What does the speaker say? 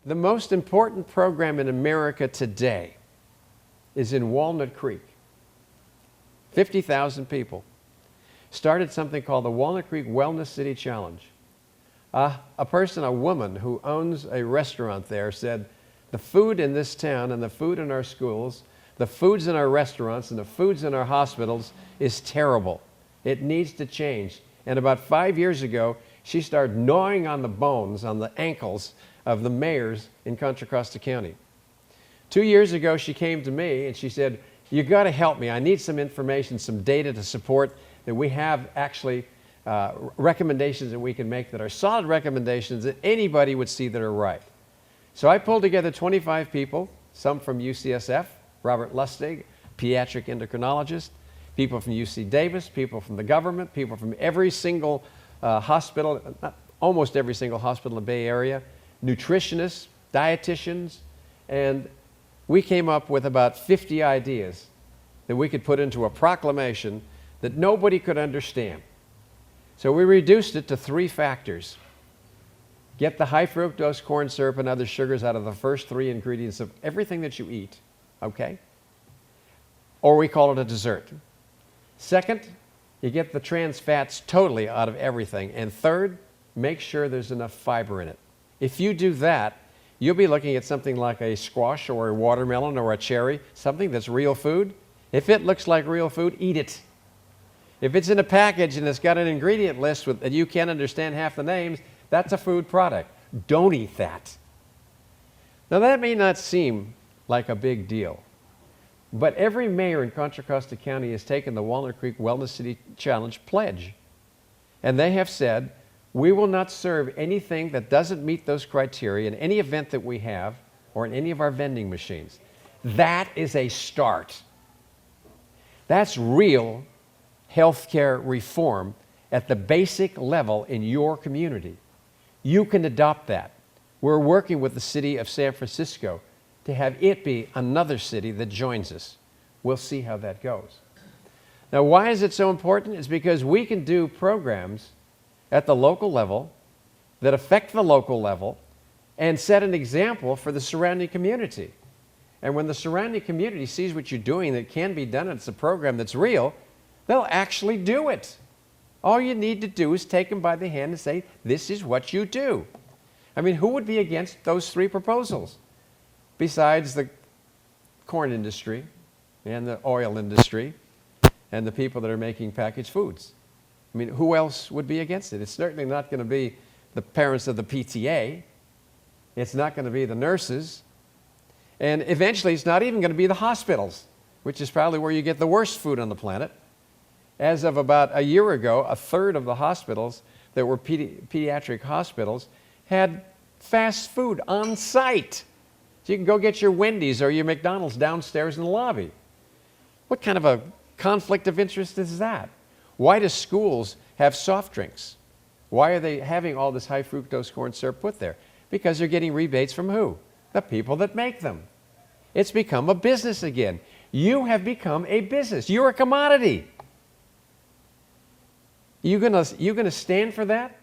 The most important program in America today is in Walnut Creek. 50,000 people started something called the Walnut Creek Wellness City Challenge. A woman who owns a restaurant there said, the food in this town and the food in our schools, the foods in our restaurants and the foods in our hospitals is terrible. It needs to change. And about 5 years ago, she started gnawing on the bones, on the ankles of the mayors in Contra Costa County. 2 years ago, she came to me and she said, you got to help me. I need some information, some data to support that we have actually recommendations that we can make that are solid recommendations that anybody would see that are right. So I pulled together 25 people, some from UCSF, Robert Lustig, pediatric endocrinologist, people from UC Davis, people from the government, people from every single hospital, almost every single hospital in the Bay Area, nutritionists, dietitians, and we came up with about 50 ideas that we could put into a proclamation that nobody could understand. So we reduced it to 3 factors. Get the high fructose corn syrup and other sugars out of the first 3 ingredients of everything that you eat, okay? Or we call it a dessert. Second, you get the trans fats totally out of everything. And third, make sure there's enough fiber in it. If you do that, you'll be looking at something like a squash or a watermelon or a cherry, something that's real food. If it looks like real food, eat it. If it's in a package and it's got an ingredient list that you can't understand half the names, that's a food product. Don't eat that. Now that may not seem like a big deal, but every mayor in Contra Costa County has taken the Walnut Creek Wellness City Challenge pledge. And they have said, we will not serve anything that doesn't meet those criteria in any event that we have or in any of our vending machines. That is a start. That's real healthcare reform at the basic level in your community. You can adopt that. We're working with the city of San Francisco to have it be another city that joins us. We'll see how that goes. Now, why is it so important? It's because we can do programs at the local level that affect the local level and set an example for the surrounding community. And when the surrounding community sees what you're doing that can be done and it's a program that's real, they'll actually do it. All you need to do is take them by the hand and say, this is what you do. I mean, who would be against those 3 proposals? Besides the corn industry and the oil industry and the people that are making packaged foods. I mean, who else would be against it? It's certainly not going to be the parents of the PTA. It's not going to be the nurses. And eventually, it's not even going to be the hospitals, which is probably where you get the worst food on the planet. As of about a year ago, 1/3 of the hospitals that were pediatric hospitals had fast food on site. So you can go get your Wendy's or your McDonald's downstairs in the lobby. What kind of a conflict of interest is that? Why do schools have soft drinks? Why are they having all this high fructose corn syrup put there? Because they're getting rebates from who? The people that make them. It's become a business again. You have become a business. You're a commodity. You gonna stand for that?